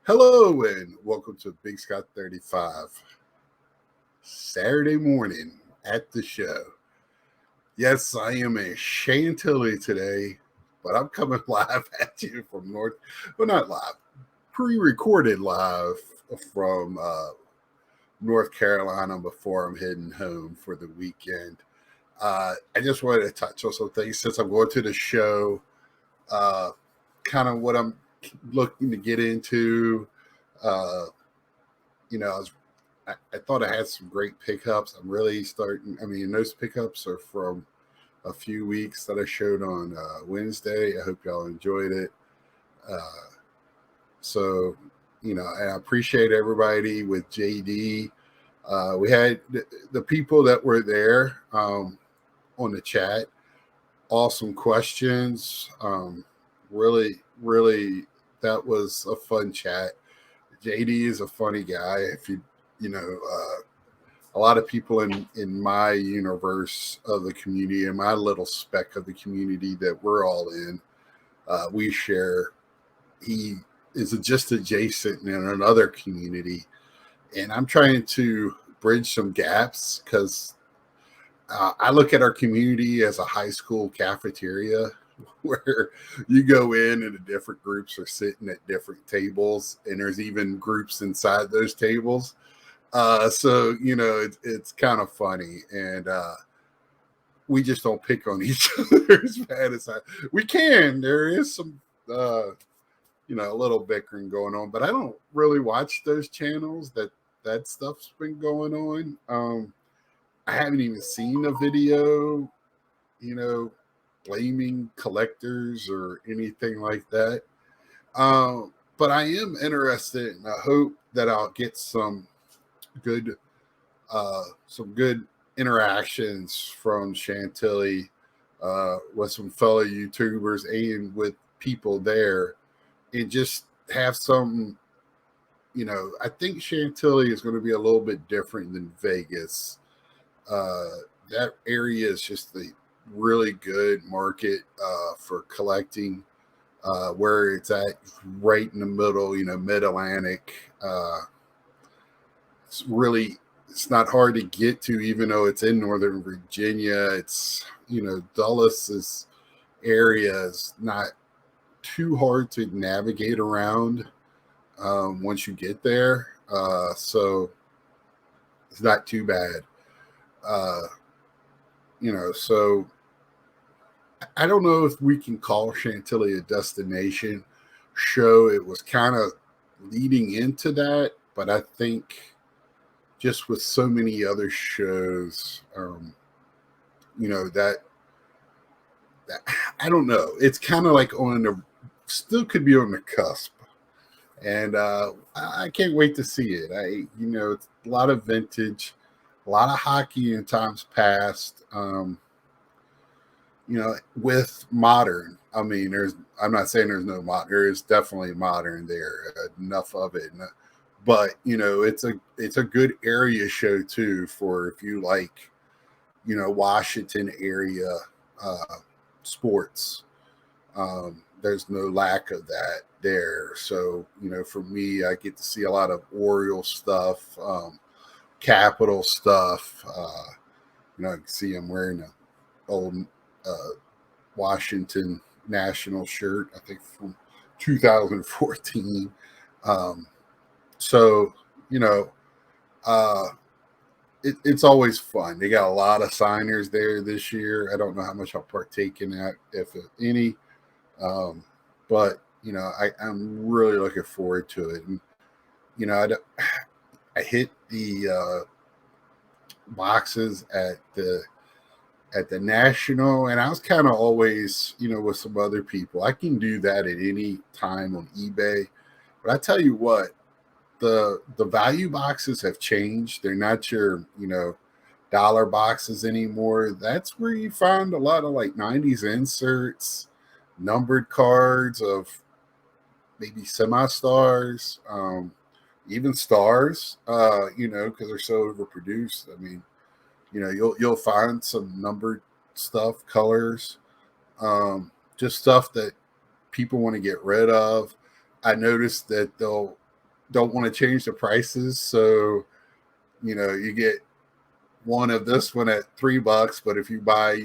Hello and welcome to Big Scott 35 Saturday morning at the show. Yes, I am in Chantilly today, but I'm coming live at you from not live, pre-recorded live from North Carolina before I'm heading home for the weekend. I just wanted to touch on some things since I'm going to the show, uh, kind of what I'm looking to get into. Uh, I was I thought I had some great pickups. I'm really starting. I mean, those pickups are from a few weeks that I showed on Wednesday. I hope y'all enjoyed it. Uh, so, and I appreciate everybody with JD. We had the people that were there on the chat. Awesome questions. Really, that was a fun chat. JD is a funny guy. If you know, a lot of people in my universe of the community, in my little speck of the community that we're all in, we share. He is just adjacent in another community, and I'm trying to bridge some gaps because I look at our community as a high school cafeteria where you go in and the different groups are sitting at different tables, and there's even groups inside those tables. It's kind of funny, and we just don't pick on each other as bad as we can. There is some, a little bickering going on, but I don't really watch those channels that stuff's been going on. I haven't even seen a video, you know, blaming collectors or anything like that. But I am interested, and I hope that I'll get good some good interactions from Chantilly with some fellow YouTubers and with people there, and just have some. I think Chantilly is going to be a little bit different than Vegas. Uh, that area is just a really good market for collecting. Where it's at, right in the middle, Mid Atlantic. It's not hard to get to, even though it's in Northern Virginia. It's Dulles' area is not too hard to navigate around once you get there. So it's not too bad. Uh, so I don't know if we can call Chantilly a destination show. It was kind of leading into that, but I think just with so many other shows, that I don't know. It's kind of like still could be on the cusp, and I can't wait to see it. It's a lot of vintage, a lot of hockey in times past. With modern. I mean, I'm not saying there's no modern. There is definitely modern there, enough of it. But it's a good area show too for if you like, Washington area uh, sports. There's no lack of that there. So for me, I get to see a lot of Oriole stuff, Capital stuff. I can see I'm wearing a old uh, Washington national shirt, I think from 2014. Um, so, you know, uh, it's always fun. They got a lot of signers there this year. I don't know how much I'll partake in that, if any. Um, but, I'm really looking forward to it. And, you know, I hit the boxes at the national, and I was kind of always, with some other people. I can do that at any time on eBay, but I tell you what, the value boxes have changed. They're not your dollar boxes anymore. That's where you find a lot of like 90s inserts, numbered cards of maybe semi stars, even stars. Because they're so overproduced. I mean, you'll find some numbered stuff, colors, just stuff that people want to get rid of. I noticed that don't want to change the prices. So, you get one of this one at $3, but if you buy,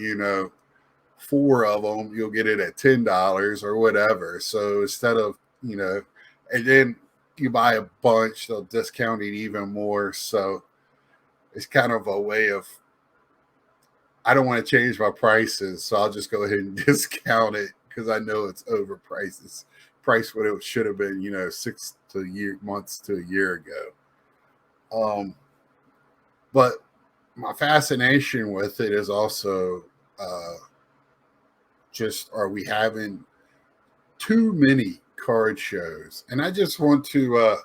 four of them, you'll get it at $10 or whatever. So instead of, and then you buy a bunch, they'll discount it even more. So it's kind of a way of, I don't want to change my prices, so I'll just go ahead and discount it because I know it's overpriced. It's priced what it should have been, 6 months to a year ago. But my fascination with it is also just, are we having too many card shows? And I just want to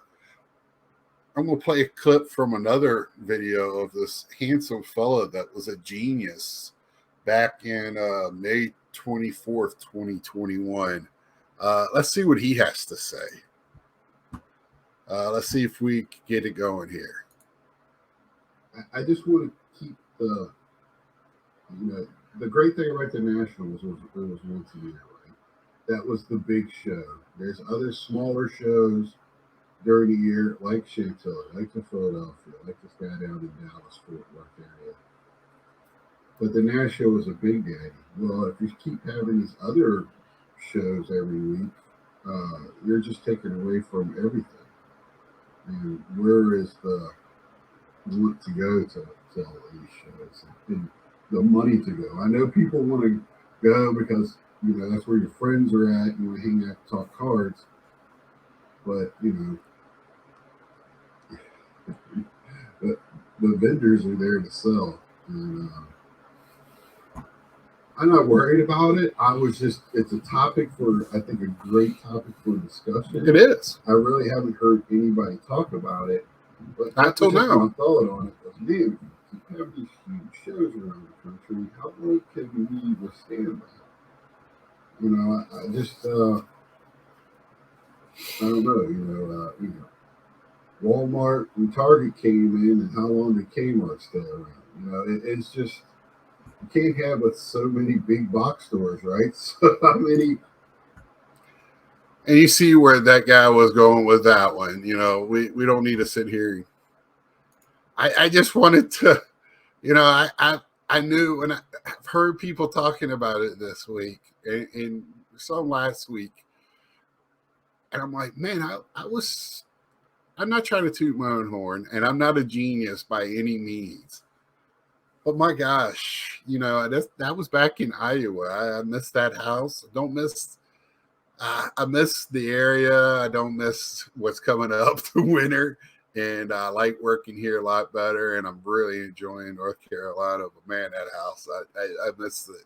I'm going to play a clip from another video of this handsome fella that was a genius back in May 24th, 2021. Let's see what he has to say. Let's see if we can get it going here. I just want to keep the great thing about the Nationals was it was once a year, right? That was the big show. There's other smaller shows during the year, like Chantilly, like the Philadelphia, like this guy down in Dallas, Fort Worth area. But the National was a big daddy. Well, if you keep having these other shows every week, you're just taking away from everything. And where is the want to go to all these shows and the money to go? I know people want to go because that's where your friends are at. You want to hang out, talk cards, but the vendors are there to sell. And I'm not worried about it. It's a topic for, I think, a great topic for discussion. It is. I really haven't heard anybody talk about it. But not till now. My thought on it was, man, we have these huge shows around the country. How long can we withstand that? I just, I don't know. Walmart and Target came in, and how long did Kmart stay around? It's just, you can't have with so many big box stores, right? So how many? And you see where that guy was going with that one. We don't need to sit here. I just wanted to, I knew, and I've heard people talking about it this week and some last week. And I'm like, man, I'm not trying to toot my own horn, and I'm not a genius by any means. But my gosh, that was back in Iowa. I missed that house. I miss the area. I don't miss what's coming up the winter. And I like working here a lot better. And I'm really enjoying North Carolina. But man, that house, I miss it.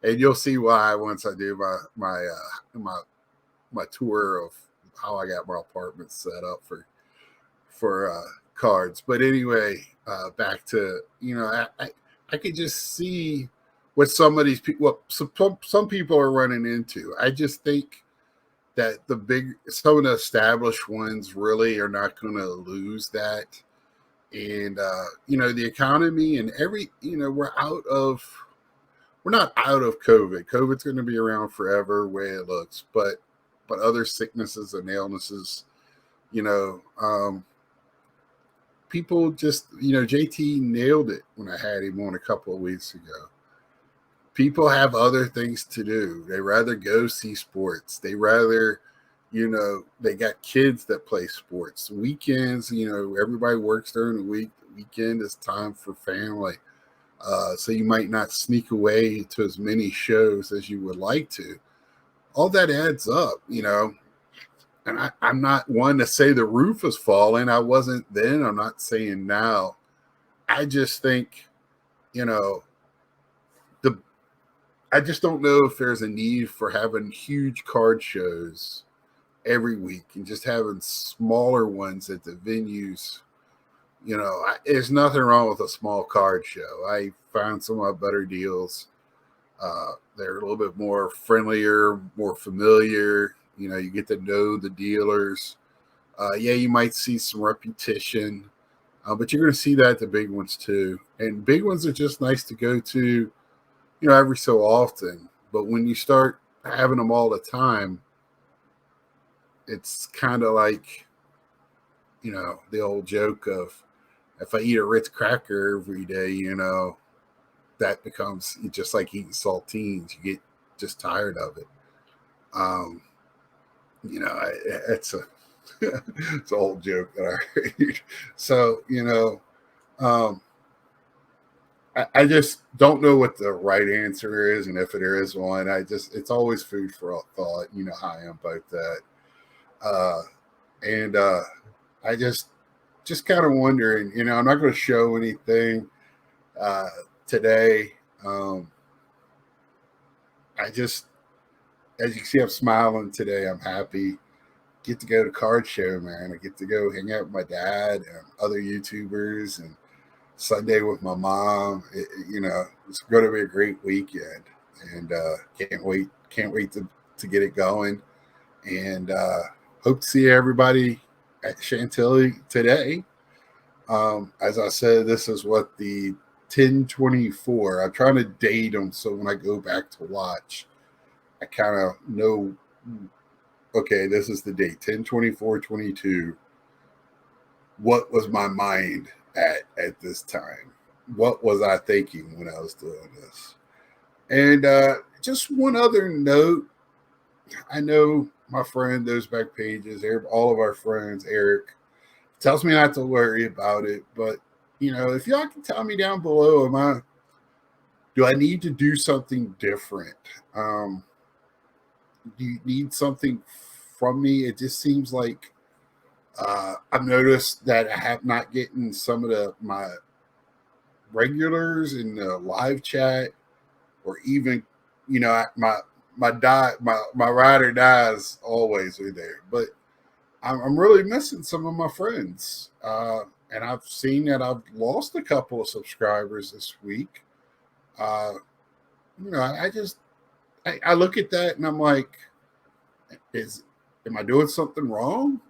And you'll see why once I do my tour of how I got my apartment set up for cards. But anyway, back to, I could just see what some of these people, some people are running into. I just think that some of the established ones really are not going to lose that. And, the economy and we're not out of COVID. COVID's going to be around forever, the way it looks, but other sicknesses and illnesses, people just, JT nailed it when I had him on a couple of weeks ago. People have other things to do. They rather go see sports. They rather, they got kids that play sports. Weekends, everybody works during the week. The weekend is time for family. So you might not sneak away to as many shows as you would like to. All that adds up, And I'm not one to say the roof is falling. I wasn't then. I'm not saying now. I just think, I just don't know if there's a need for having huge card shows every week and just having smaller ones at the venues. There's nothing wrong with a small card show. I found some of my better deals. They're a little bit more friendlier, more familiar. You get to know the dealers. You might see some repetition, but you're going to see that at the big ones too. And big ones are just nice to go to, every so often. But when you start having them all the time, it's kind of like, the old joke of if I eat a Ritz cracker every day, that becomes just like eating saltines. You get just tired of it. Um, it's a it's an old joke that I heard. So, um, I just don't know what the right answer is, and if there is one, it's always food for thought. You know how I am about that. Uh, and I just kind of wondering, I'm not going to show anything uh, today. I just, as you can see, I'm smiling today. I'm happy. Get to go to card show, man. I get to go hang out with my dad and other YouTubers, and Sunday with my mom. It's going to be a great weekend, and can't wait to get it going, and hope to see everybody at Chantilly today. As I said, this is what the 1024. I'm trying to date them so when I go back to watch, I kind of know. Okay, this is the date 10/24/22. What was my mind at this time? What was I thinking when I was doing this? And just one other note, I know my friend, those back pages, all of our friends, Eric, tells me not to worry about it. But, if y'all can tell me down below, do I need to do something different? Do you need something from me? It just seems like I've noticed that I have not getting some of my regulars in the live chat, or even my ride or dies always are there, but I'm really missing some of my friends, and I've seen that I've lost a couple of subscribers this week. uh, I look at that and I'm like, is am I doing something wrong?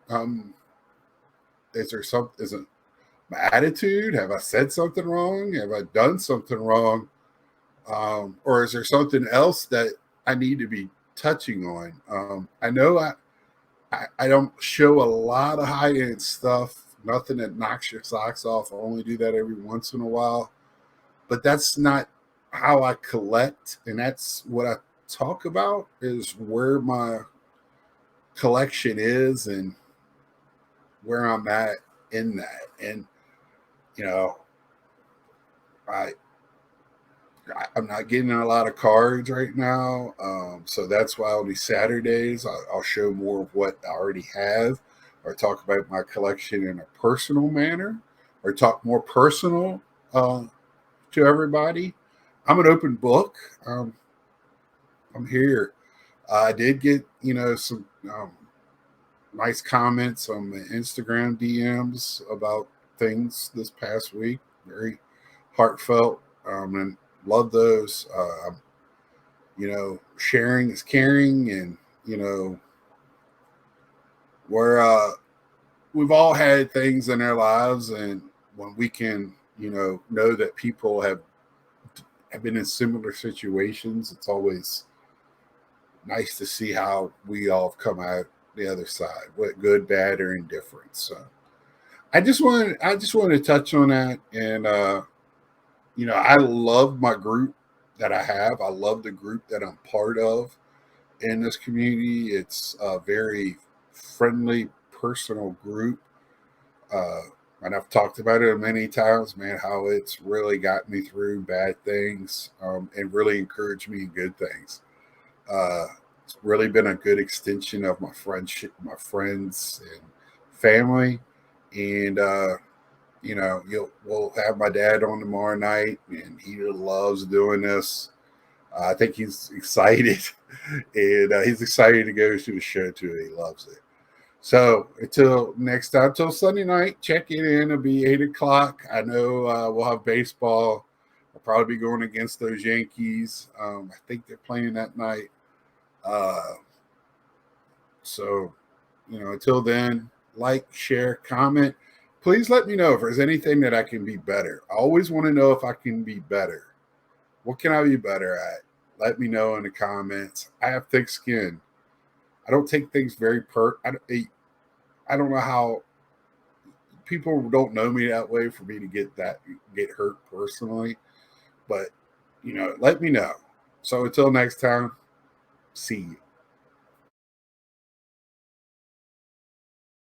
Is there some is it my attitude? Have I said something wrong? Have I done something wrong? Or is there something else that I need to be touching on? I know I don't show a lot of high end stuff, nothing that knocks your socks off. I only do that every once in a while, but that's not how I collect, and that's what I talk about is where my collection is and where I'm at in that. And you know, I I'm not getting a lot of cards right now, so that's why on these Saturdays I'll show more of what I already have, or talk about my collection in a personal manner, or talk more personal uh, to everybody. I'm an open book. I'm here. I did get some nice comments on the Instagram DMs about things this past week. Very heartfelt, and love those. Sharing is caring, and we're we've all had things in our lives, and when we can, know that people have been in similar situations, it's always nice to see how we all have come out the other side, what good, bad, or indifferent. So I just wanted to touch on that, and I love my group that I have. I love the group that I'm part of in this community. It's a very friendly, personal group. Uh, and I've talked about it many times, man, how it's really got me through bad things, and really encouraged me in good things. Uh, it's really been a good extension of my friendship, my friends and family. And, we'll have my dad on tomorrow night, and he loves doing this. I think he's excited, and he's excited to go to the show too. He loves it. So until next time, till Sunday night, check it in. It'll be 8 o'clock. I know we'll have baseball. I'll probably be going against those Yankees. I think they're playing that night. Uh, so, until then, like, share, comment. Please let me know if there's anything that I can be better. I always want to know if I can be better. What can I be better at? Let me know in the comments. I have thick skin. I don't take things very I don't know how people don't know me that way for me to get hurt personally. But let me know. So until next time, see you.